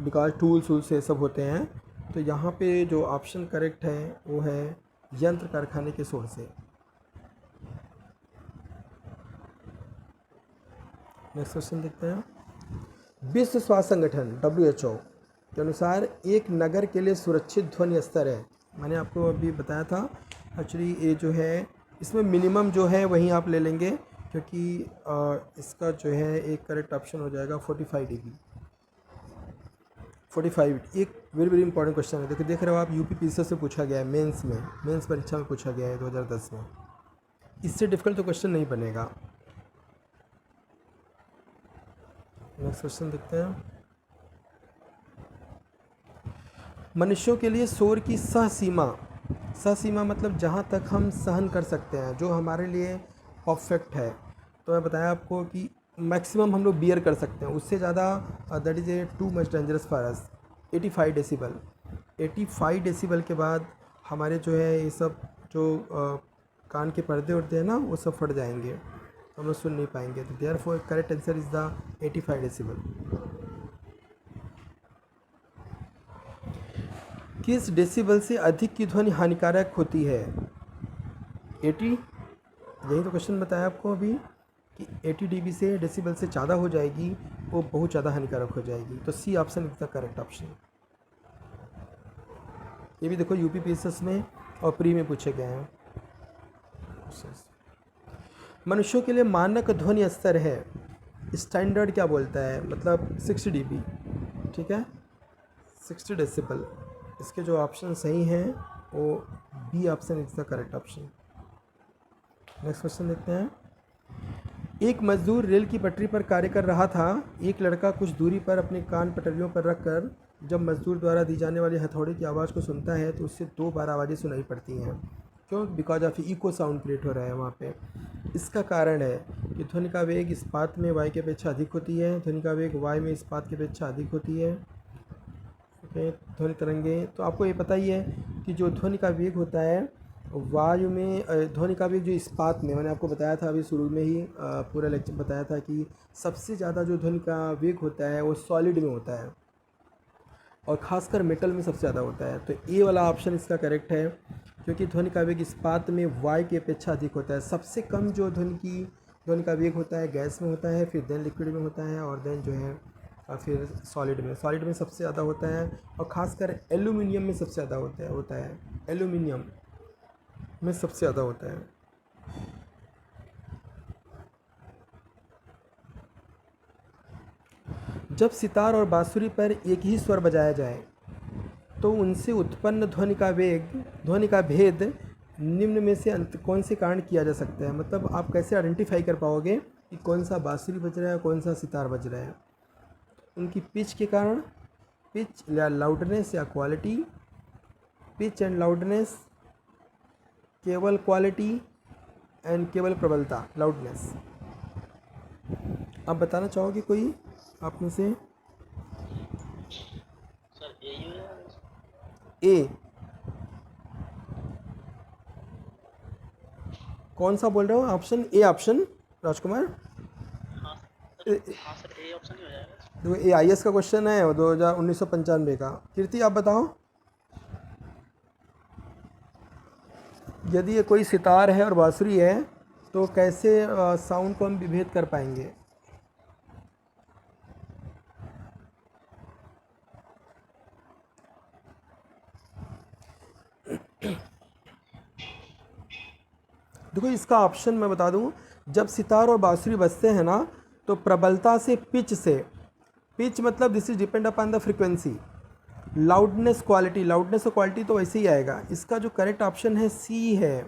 बिकॉज टूल्स वूल्स ये सब होते हैं। तो यहाँ पे जो ऑप्शन करेक्ट है वो है यंत्र कारखाने के शोर से। नेक्स्ट क्वेश्चन देखते हैं, विश्व स्वास्थ्य संगठन WHO के अनुसार एक नगर के लिए सुरक्षित ध्वनि स्तर है। मैंने आपको अभी बताया था, एक्चुअली ये जो है इसमें मिनिमम जो है वहीं आप ले लेंगे, क्योंकि इसका जो है एक करेक्ट ऑप्शन हो जाएगा 45 dB। 45 एक वेरी वेरी इंपॉर्टेंट क्वेश्चन है। देखिए, देख रहे हो आप, यूपी PCS से पूछा गया है, मेंस परीक्षा में पूछा गया है 2010 में। इससे डिफिकल्ट तो क्वेश्चन नहीं बनेगा। नेक्स्ट क्वेश्चन देखते हैं, मनुष्यों के लिए शोर की सहसीमा मतलब जहाँ तक हम सहन कर सकते हैं, जो हमारे लिए परफेक्ट है। तो मैं बताया आपको कि मैक्सिमम हम लोग बियर कर सकते हैं, उससे ज़्यादा that is a too much dangerous for us. 85 decibel, 85 decibel के बाद हमारे जो है ये सब जो कान के पर्दे उड़ते हैं ना, वो सब फट जाएंगे, हम लोग सुन नहीं पाएंगे। तो therefore correct answer is the 85 decibel. किस डेसिबल से अधिक की ध्वनि हानिकारक होती है? 80, यही तो क्वेश्चन बताया आपको अभी कि 80 डीबी से डेसिबल से ज़्यादा हो जाएगी, वो बहुत ज़्यादा हानिकारक हो जाएगी। तो C option is the correct option. ये भी देखो यूपी PCS में और प्री में पूछे गए हैं। मनुष्यों के लिए मानक ध्वनि स्तर है, स्टैंडर्ड क्या बोलता है, मतलब 60 dB, ठीक है, 60 डेसिबल। इसके जो ऑप्शन सही हैं वो B option is the correct option. Next question देखते हैं, एक मजदूर रेल की पटरी पर कार्य कर रहा था। एक लड़का कुछ दूरी पर अपने कान पटरियों पर रखकर जब मजदूर द्वारा दी जाने वाली हथौड़े की आवाज़ को सुनता है तो उससे 2 बार आवाज़ें सुनाई पड़ती हैं। क्यों? Because of echo sound create हो रहा है वहाँ पे। इसका कारण है कि ध्वनि का वेग इस्पात में वायु की अपेक्षा अधिक होती है, ध्वनि का वेग वायु में इस्पात की अपेक्षा अधिक होती है। ध्वनि तरंगे, तो आपको ये पता ही है कि जो ध्वनि का वेग होता है वायु में, ध्वनि का वेग जो इस्पात में, मैंने आपको बताया था अभी शुरू में ही पूरा लेक्चर बताया था कि सबसे ज़्यादा जो ध्वनि का वेग होता है वो सॉलिड में होता है। और ख़ासकर मेटल में सबसे ज़्यादा होता है। तो ए वाला ऑप्शन इसका करेक्ट है, क्योंकि ध्वनि का वेग इस्पात में वायु की अपेक्षा अधिक होता है। सबसे कम जो ध्वनि का वेग होता है गैस में होता है, फिर देन लिक्विड में होता है, और देन जो है फिर सॉलिड में सबसे ज़्यादा होता है, और ख़ासकर एल्यूमिनियम में सबसे ज़्यादा होता है एल्यूमिनियम में सबसे ज़्यादा होता है। जब सितार और बांसुरी पर एक ही स्वर बजाया जाए तो उनसे उत्पन्न ध्वनि का भेद निम्न में से कौन से कारण किया जा सकता है। मतलब आप कैसे आइडेंटिफाई कर पाओगे कि कौन सा बांसुरी बज रहा है, कौन सा सितार बज रहा है। उनकी पिच के कारण, पिच या लाउडनेस या क्वालिटी, पिच एंड लाउडनेस, केवल क्वालिटी एंड केवल प्रबलता, लाउडनेस। आप बताना चाहोगे कोई आप में से?
सर ए
ए कौन सा बोल रहे हो? ऑप्शन ए, ऑप्शन राजकुमार।
हाँ सर ए ऑप्शन ही हो जाएगा।
देखो ए आई एस का क्वेश्चन है और 1995 का। कीर्ति आप बताओ, यदि ये कोई सितार है और बांसुरी है तो कैसे साउंड को हम विभेद कर पाएंगे? देखो इसका ऑप्शन मैं बता दूं, जब सितार और बांसुरी बजते हैं ना तो प्रबलता से, पिच मतलब this is depend upon the frequency. Loudness और क्वालिटी तो वैसे ही आएगा। इसका जो करेक्ट ऑप्शन है सी है,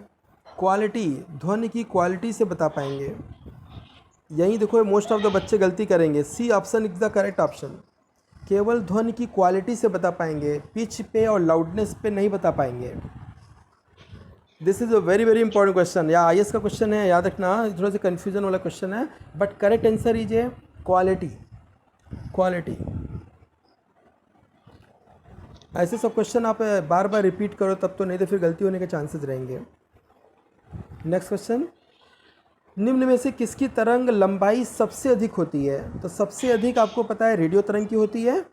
क्वालिटी। ध्वनि की क्वालिटी से बता पाएंगे। यही देखो मोस्ट ऑफ द बच्चे गलती करेंगे। C option is the correct option. केवल ध्वनि की क्वालिटी से बता पाएंगे, पिच पे और लाउडनेस पे नहीं बता पाएंगे। This is a very very important question, या आई एस का क्वेश्चन है, याद रखना। थोड़ा सा कन्फ्यूजन वाला क्वेश्चन है, but correct answer is a quality. ऐसे सब क्वेश्चन आप बार बार रिपीट करो तब तो, नहीं तो फिर गलती होने के चांसेस रहेंगे। नेक्स्ट क्वेश्चन, निम्न में से किसकी तरंग लंबाई सबसे अधिक होती है? तो सबसे अधिक आपको पता है रेडियो तरंग की होती है,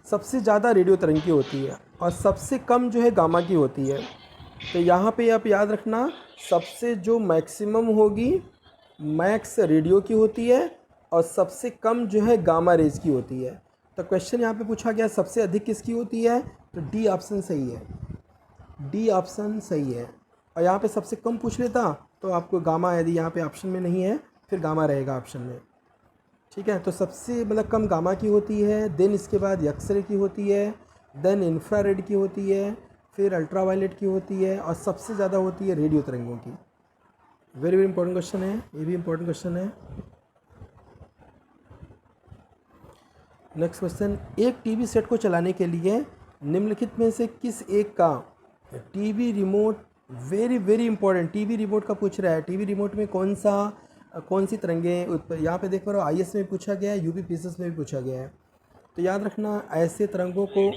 सबसे ज़्यादा रेडियो तरंग की होती है, और सबसे कम जो है गामा की होती है। तो यहाँ पे आप याद रखना, सबसे जो मैक्सिमम होगी मैक्स रेडियो की होती है, और सबसे कम जो है गामा रेज की होती है। तो क्वेश्चन यहाँ पे पूछा गया सबसे अधिक किसकी होती है, तो डी ऑप्शन सही है, डी ऑप्शन सही है। और यहाँ पे सबसे कम पूछ लेता तो आपको गामा, यदि यहाँ पे ऑप्शन में नहीं है फिर गामा रहेगा ऑप्शन में, ठीक है। तो सबसे मतलब कम गामा की होती है, देन इसके बाद एक्सरे की होती है, देन इंफ्रारेड की होती है, फिर अल्ट्रावायलेट की होती है, और सबसे ज़्यादा होती है रेडियो तरंगों की। वेरी वेरी इंपॉर्टेंट क्वेश्चन है, ये भी इंपॉर्टेंट क्वेश्चन है। नेक्स्ट क्वेश्चन, एक टीवी सेट को चलाने के लिए निम्नलिखित में से किस एक का TV remote, very very important, TV remote का पूछ रहा है। टीवी रिमोट में कौन सी तरंगें यहाँ पे देख पा रहे हो, IS में पूछा गया है, UPPCS में भी पूछा गया है। तो याद रखना ऐसे तरंगों को,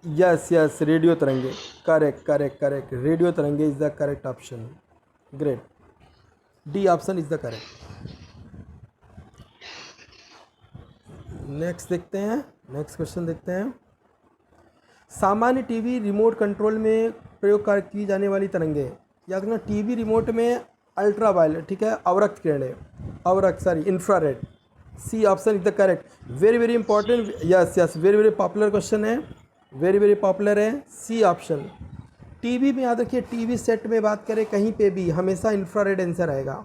यस रेडियो तरंगे, करेक्ट, रेडियो तरंगे is the correct option, great, D option is the correct. Next question देखते हैं। सामान्य टीवी रिमोट कंट्रोल में प्रयोग की जाने वाली तरंगें, याद रखना टीवी रिमोट में अल्ट्रावायलेट, ठीक है, अवरक्त किरणें, infrared, C option is the correct. Very very important, yes very very popular question है, वेरी वेरी पॉपुलर है, सी ऑप्शन। टीवी में याद रखिए, टीवी सेट में बात करें कहीं पे भी हमेशा इंफ्रारेड आंसर आएगा,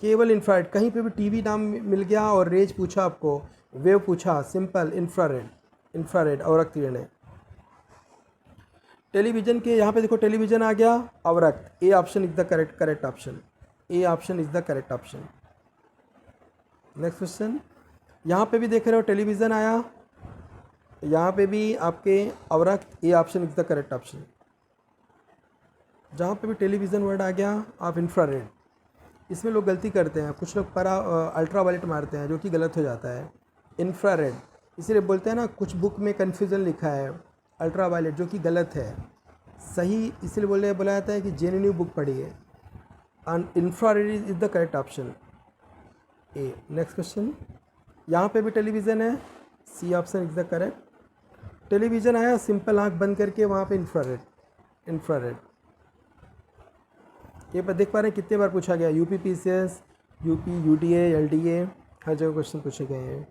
केवल इंफ्रारेड। कहीं पे भी टीवी नाम मिल गया और रेज पूछा आपको, वेव पूछा, सिंपल इंफ्रारेड अवरक्त किरणें। टेलीविज़न के यहाँ पे देखो, टेलीविज़न आ गया, अवरक्त, A option is the correct option, A option is the correct option. Next question, यहाँ पे भी देख रहे हो टेलीविज़न आया, यहाँ पे भी आपके अवरक्त, A option is the correct option. जहाँ पे भी टेलीविज़न वर्ड आ गया आप इंफ्रारेड। इसमें लोग गलती करते हैं, कुछ लोग अल्ट्रावायलेट मारते हैं जो कि गलत हो जाता है, इंफ्रारेड। इसीलिए बोलते हैं ना, कुछ बुक में कन्फ्यूज़न लिखा है अल्ट्रावायलेट, जो कि गलत है, सही इसलिए बोला जाता है कि जेन्युइन बुक पढ़िए, and infrared is the correct option, A. Next question, यहाँ पे भी टेलीविज़न है, C option is the correct. Television आया, सिंपल आँख बंद करके वहाँ पे इंफ्रारेड, इंफ्रारेड। ये पर देख पा रहे हैं कितने बार पूछा गया, UP PCS, UP UDA, LDA, हर जगह क्वेश्चन पूछे गए हैं।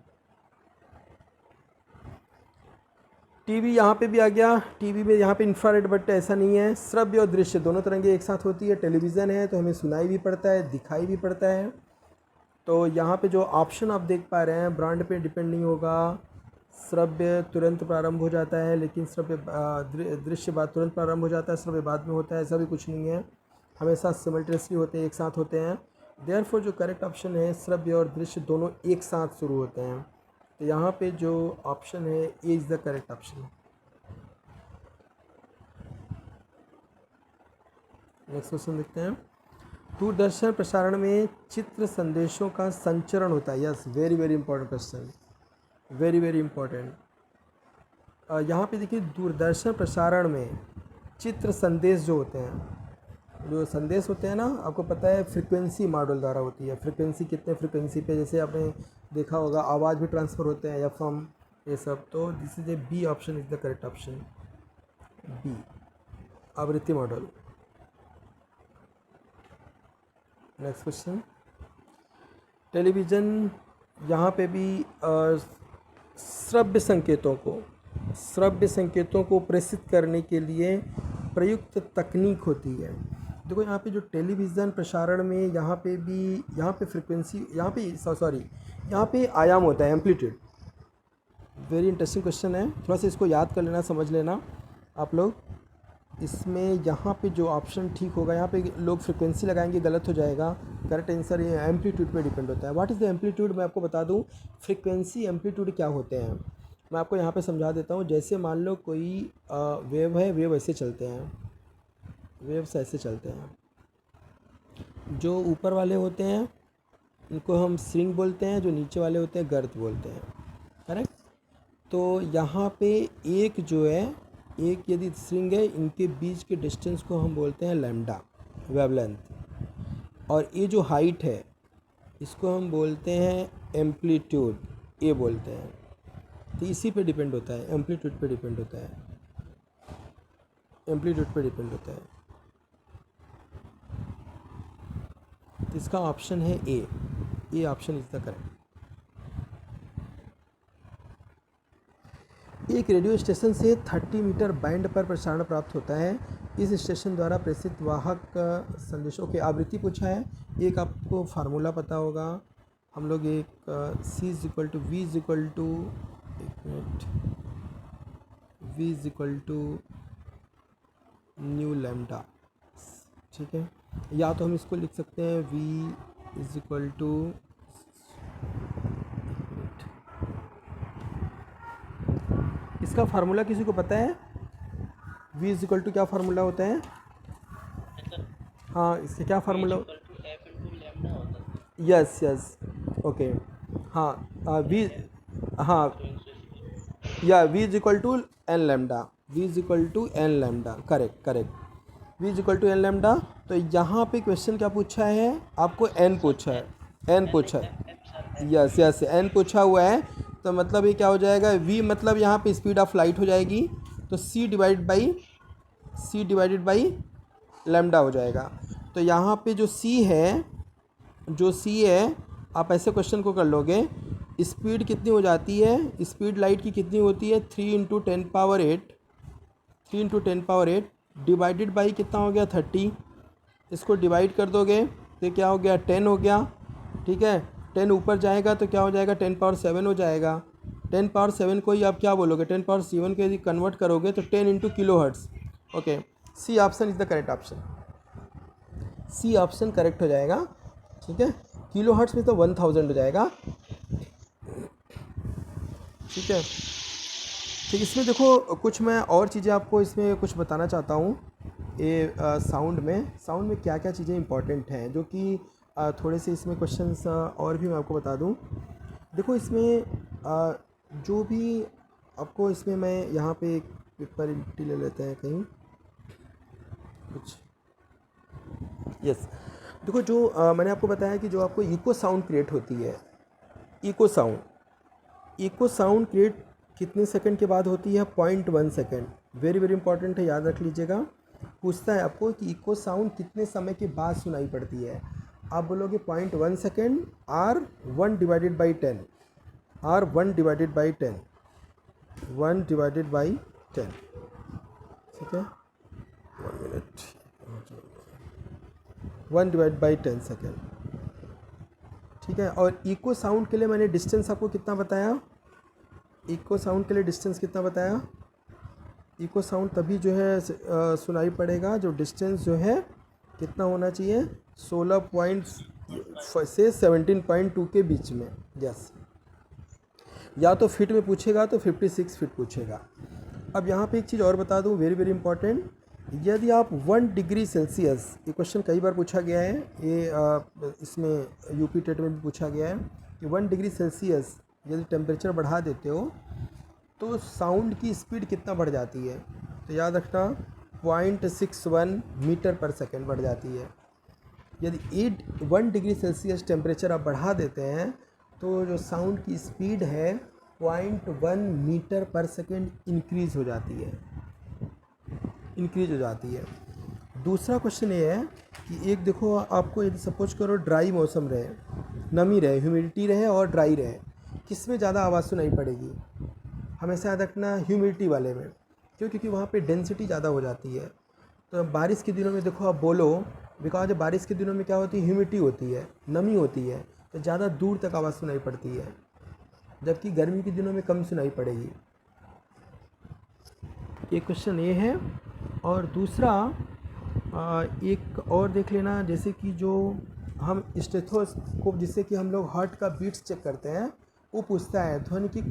टीवी यहाँ पे भी आ गया, टीवी में यहाँ पे इंफ्रारेड, बट ऐसा नहीं है, श्रव्य और दृश्य दोनों तरंगे एक साथ होती है। टेलीविज़न है तो हमें सुनाई भी पड़ता है, दिखाई भी पड़ता है। तो यहाँ पे जो ऑप्शन आप देख पा रहे हैं, ब्रांड पे डिपेंड नहीं होगा। श्रव्य तुरंत प्रारंभ हो जाता है, लेकिन श्रव्य दृश्य बाद तुरंत प्रारंभ हो जाता है, श्रव्य बाद में होता है, ऐसा भी कुछ नहीं है, हमेशा सिमल्टेनियसली होते हैं, एक साथ होते हैं। देयरफॉर जो करेक्ट ऑप्शन है, श्रव्य और दृश्य दोनों एक साथ शुरू होते हैं। तो यहाँ पे जो ऑप्शन है A is the correct option. Next question देखते हैं। दूरदर्शन प्रसारण में चित्र संदेशों का संचरण होता है। Yes, very very important question, very very important. यहाँ पे देखिए, दूरदर्शन प्रसारण में चित्र संदेश जो होते हैं, जो संदेश होते हैं ना, आपको पता है फ्रीक्वेंसी मॉडल द्वारा होती है। फ्रीक्वेंसी कितने फ्रीक्वेंसी पे, जैसे आपने देखा होगा आवाज़ भी ट्रांसफ़र होते हैं, एफएम, ये सब। तो this is a B option is the correct option, B, आवृत्ति मॉडल। Next question. टेलीविज़न, यहाँ पे भी श्रव्य संकेतों को प्रेषित करने के लिए प्रयुक्त तकनीक होती है। देखो यहाँ पे जो टेलीविज़न प्रसारण में, यहाँ पे फ्रीक्वेंसी, यहाँ पे आयाम होता है, एम्पलीट्यूड। वेरी इंटरेस्टिंग क्वेश्चन है, थोड़ा सा इसको याद कर लेना, समझ लेना आप लोग। इसमें यहाँ पे जो ऑप्शन ठीक होगा, यहाँ पे लोग फ्रीक्वेंसी लगाएंगे, गलत हो जाएगा। करेक्ट आंसर ये एम्पलीट्यूड पे डिपेंड होता है। व्हाट इज़ द एम्पलीट्यूड, मैं आपको बता दूँ फ्रीक्वेंसी एम्पलीट्यूड क्या होते हैं। मैं आपको यहाँ पे समझा देता हूँ। जैसे मान लो कोई वेव है, वेव ऐसे चलते हैं, वेव्स ऐसे चलते हैं। जो ऊपर वाले होते हैं इनको हम स्विंग बोलते हैं, जो नीचे वाले होते हैं गर्त बोलते हैं। करेक्ट। तो यहाँ पे एक जो है, एक यदि स्विंग है, इनके बीच के डिस्टेंस को हम बोलते हैं लैम्डा, वेवलेंथ। और ये जो हाइट है इसको हम बोलते हैं एम्पलीट्यूड, ये बोलते हैं। तो इसी पे डिपेंड होता है, एम्पलीट्यूड पे डिपेंड होता है, एम्पलीट्यूड पे डिपेंड होता है। तो इसका ऑप्शन है A option is the correct. एक रेडियो स्टेशन से 30 मीटर बैंड पर प्रसारण प्राप्त होता है। इस स्टेशन द्वारा प्रेषित वाहक संदेशों की आवृत्ति पूछा है। एक आपको फार्मूला पता होगा, हम लोग एक C = V = न्यू लैम्डा, ठीक है। या तो हम इसको लिख सकते हैं V = इसका फार्मूला किसी को पता है? V = क्या फार्मूला होता है? हाँ, इससे क्या फार्मूला? यस यस, ओके, हाँ V, हाँ या V = n lambda, V = n lambda, correct. V = n lambda. तो यहाँ पे क्वेश्चन क्या पूछा है आपको? n पूछा है, यस n पूछा हुआ है। तो मतलब ये क्या हो जाएगा? v मतलब यहाँ पे स्पीड ऑफ लाइट हो जाएगी, तो c डिवाइडेड बाई लैम्डा हो जाएगा। तो यहाँ पे जो c है, आप ऐसे क्वेश्चन को कर लोगे, स्पीड कितनी हो जाती है, स्पीड लाइट की कितनी होती है? 3 × 10⁸ डिवाइडेड बाई कितना हो गया? 30। इसको डिवाइड कर दोगे तो क्या हो गया? 10 हो गया, ठीक है। 10 ऊपर जाएगा तो क्या हो जाएगा? 10⁻7 हो जाएगा। 10⁻7 को ही आप क्या बोलोगे? 10⁻7 को यदि कन्वर्ट करोगे तो 10 × kilohertz. Okay, C option is the correct option, C option correct हो जाएगा, ठीक है। किलोहर्ट्ज़ में तो 1000 हो जाएगा, ठीक है। तो इसमें देखो कुछ मैं और चीज़ें आपको इसमें कुछ बताना चाहता हूँ। ये साउंड में क्या क्या चीज़ें इंपॉर्टेंट हैं, जो कि थोड़े से इसमें क्वेश्चंस और भी मैं आपको बता दूँ। देखो इसमें जो भी आपको इसमें, मैं यहाँ पे एक पेपर ले लेते हैं कहीं कुछ, यस। देखो जो मैंने आपको बताया कि जो आपको इको साउंड क्रिएट होती है, इको साउंड क्रिएट कितने सेकंड के बाद होती है? 0.1 सेकंड। वेरी वेरी इंपॉर्टेंट है, याद रख लीजिएगा। पूछता है आपको कि इको साउंड कितने समय के बाद सुनाई पड़ती है। आप बोलोगे 0.1 second or 1 divided by 10, or 1 divided by 10, 1 divided by 10। ठीक है, 1 मिनट, 1 डिवाइड बाई 10 सेकेंड। ठीक है, और इको साउंड के लिए मैंने डिस्टेंस आपको कितना बताया? इको साउंड के लिए डिस्टेंस कितना बताया? इको साउंड तभी जो है सुनाई पड़ेगा जो डिस्टेंस जो है कितना होना चाहिए? 16 पॉइंट से 17.2 के बीच में। यस, या तो फिट में पूछेगा तो 56 फिट पूछेगा। अब यहाँ पे एक चीज़ और बता दूँ, वेरी वेरी इंपॉर्टेंट। यदि आप 1 डिग्री सेल्सियस, ये क्वेश्चन कई बार पूछा गया है, ये इसमें यूपी टेट में भी पूछा गया है कि 1 डिग्री सेल्सियस यदि टेम्परेचर बढ़ा देते हो तो साउंड की स्पीड कितना बढ़ जाती है? तो याद रखना 0.61 मीटर पर सेकेंड बढ़ जाती है। यदि 1 डिग्री सेल्सियस टेम्परेचर आप बढ़ा देते हैं तो जो साउंड की स्पीड है 0.1 मीटर पर सेकेंड इंक्रीज़ हो जाती है, इंक्रीज हो जाती है। दूसरा क्वेश्चन ये है कि एक देखो, आपको यदि सपोज करो ड्राई मौसम रहे, नमी रहे, ह्यूमिडिटी रहे और ड्राई रहे, किस में ज़्यादा आवाज़ सुनाई पड़ेगी? हमेशा याद रखना ह्यूमिडिटी वाले में। क्यों? क्योंकि वहाँ पे डेंसिटी ज़्यादा हो जाती है। तो बारिश के दिनों में देखो आप बोलो, बिकॉज बारिश के दिनों में क्या होती है? ह्यूमिडिटी होती है, नमी होती है, तो ज़्यादा दूर तक आवाज़ सुनाई पड़ती है, जबकि गर्मी के दिनों में कम सुनाई पड़ेगी। ये क्वेश्चन ये है। और दूसरा एक और देख लेना, जैसे कि जो हम स्टेथोस्कोप जिससे कि हम लोग हार्ट का बीट्स चेक करते हैं, वो पूछता है ध्वनि की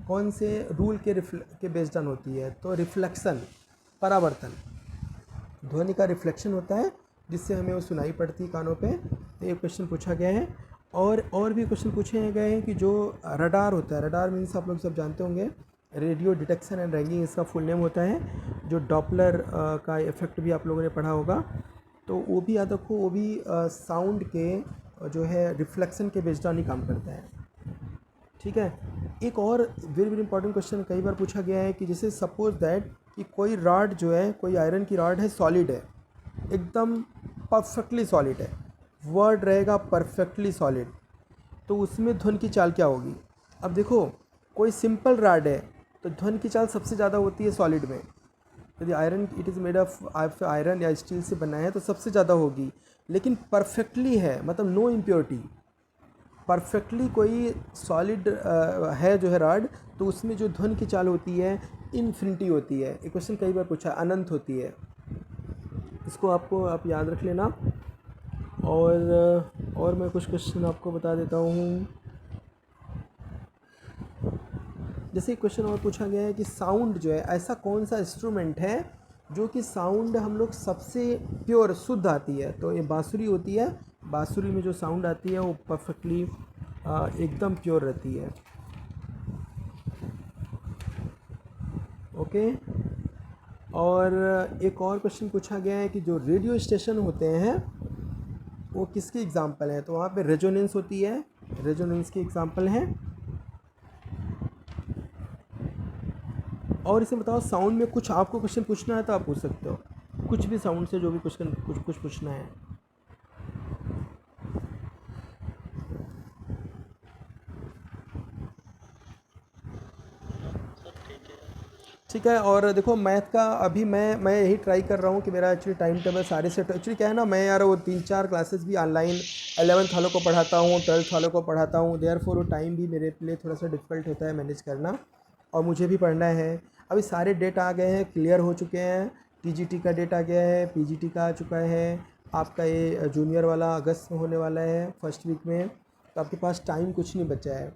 कौन से रूल के बेस्ड ऑन होती है? तो रिफ्लेक्शन, परावर्तन, ध्वनि का रिफ्लेक्शन होता है जिससे हमें वो सुनाई पड़ती है कानों पे। तो ये क्वेश्चन पूछा गया है। और भी क्वेश्चन पूछे गए हैं कि जो रडार होता है, रडार मीन्स आप लोग सब जानते होंगे, रेडियो डिटेक्शन एंड रैंगिंग इसका फुल नेम होता है। जो डॉपलर का इफेक्ट भी आप लोगों ने पढ़ा होगा, तो वो भी याद रखो, वो भी साउंड के जो है रिफ्लेक्शन के बेस्ड ऑन ही काम करता है। ठीक है, एक और वेरी वेरी इंपॉर्टेंट क्वेश्चन कई बार पूछा गया है कि जैसे सपोज दैट कि कोई रॉड जो है, कोई आयरन की रॉड है, सॉलिड है, एकदम परफेक्टली सॉलिड है, वर्ड रहेगा परफेक्टली सॉलिड, तो उसमें ध्वनि की चाल क्या होगी? अब देखो, कोई सिंपल रॉड है तो ध्वनि की चाल सबसे ज़्यादा होती है सॉलिड में। यदि iron, it is made of iron या स्टील से बना है तो सबसे ज़्यादा होगी। लेकिन परफेक्टली है, मतलब नो इम्प्योरिटी, परफेक्टली कोई सॉलिड है जो है रॉड, तो उसमें जो ध्वनि की चाल होती है इन्फिनिटी होती है। एक क्वेश्चन कई बार पूछा, अनंत होती है। इसको आप याद रख लेना। और मैं कुछ क्वेश्चन आपको बता देता हूँ। जैसे क्वेश्चन और पूछा गया है कि साउंड जो है, ऐसा कौन सा इंस्ट्रूमेंट है जो कि साउंड हम लोग सबसे प्योर शुद्ध आती है? तो ये बांसुरी होती है। बांसुरी में जो साउंड आती है वो परफेक्टली एकदम प्योर रहती है। ओके, और एक और क्वेश्चन पूछा गया है कि जो रेडियो स्टेशन होते हैं वो किसके एग्जाम्पल हैं? तो वहाँ पे रेजोनेंस होती है, रेजोनेंस के एग्जाम्पल हैं। और इसे बताओ, साउंड में कुछ आपको क्वेश्चन पूछना है तो आप पूछ सकते हो, कुछ भी साउंड से जो भी क्वेश्चन कुछ पूछना है। ठीक है, और देखो मैथ का अभी मैं यही ट्राई कर रहा हूँ कि मेरा एक्चुअली टाइम टेबल सारे सेट, एक्चुअली क्या है ना, मैं यार वो 3-4 क्लासेस भी ऑनलाइन 11th वालों को पढ़ाता हूँ, 12th वालों को पढ़ाता हूँ, देयरफॉर वो टाइम भी मेरे लिए थोड़ा सा डिफ़िकल्ट होता है मैनेज करना, और मुझे भी पढ़ना है। अभी सारे डेट आ गए हैं, क्लियर हो चुके हैं। टीजीटी का डेट आ गया है, पीजीटी का आ चुका है, आपका ये जूनियर वाला अगस्त में होने वाला है, फर्स्ट वीक में। तो आपके पास टाइम कुछ नहीं बचा है।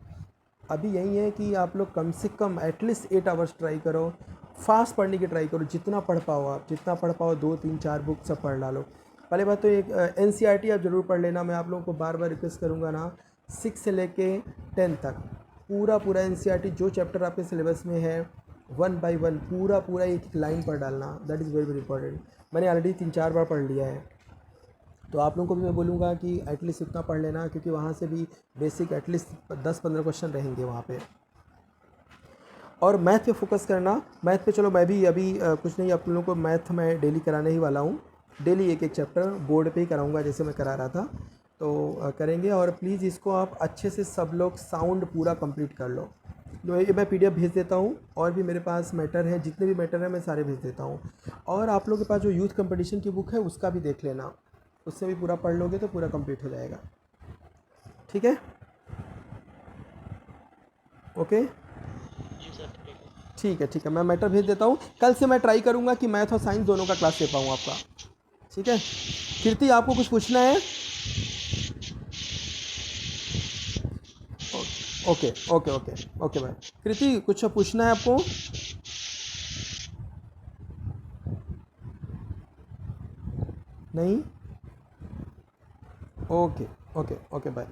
अभी यही है कि आप लोग कम से कम एटलीस्ट 8 आवर्स ट्राई करो, फास्ट पढ़ने की ट्राई करो, जितना पढ़ पाओ आप, जितना पढ़ पाओ, 2-3-4 बुक सब पढ़ डालो। पहले बात तो एक एनसीईआरटी आप ज़रूर पढ़ लेना। मैं आप लोगों को बार बार रिक्वेस्ट करूँगा ना, 6 से लेके 10 तक पूरा एनसीईआरटी जो चैप्टर आपके सिलेबस में है 1 बाय 1 पूरा एक लाइन पढ़ डालना। That is very very important. मैंने ऑलरेडी 3-4 बार पढ़ लिया है, तो आप लोगों को भी मैं बोलूँगा कि एटलीस्ट इतना पढ़ लेना, क्योंकि वहाँ से भी बेसिक एटलीस्ट 10-15 क्वेश्चन रहेंगे वहाँ पे। और मैथ पे फोकस करना। मैथ पे चलो मैं भी अभी कुछ नहीं, आप लोगों को मैथ मैं डेली कराने ही वाला हूँ। डेली एक एक चैप्टर बोर्ड पे ही कराऊंगा जैसे मैं करा रहा था। तो करेंगे। और प्लीज़ इसको आप अच्छे से सब लोग साउंड पूरा कंप्लीट कर लो। तो ये मैं पीडीएफ भेज देता हूँ, और भी मेरे पास मैटर है, जितने भी मैटर हैं मैं सारे भेज देता हूँ। और आप लोगों के पास जो यूथ कंपटीशन की बुक है उसका भी देख लेना, उससे भी पूरा पढ़ लोगे तो पूरा कंप्लीट हो जाएगा। ठीक है, ओके,
जी सर ठीक है।
ठीक है, मैं मैटर भेज देता हूँ। कल से मैं ट्राई करूँगा कि मैथ और साइंस दोनों का क्लास ले पाऊँ आपका। ठीक है, कीर्ति आपको कुछ पूछना है? ओके ओके ओके ओके भाई। कृति कुछ पूछना है आपको? नहीं, ओके ओके ओके बाय।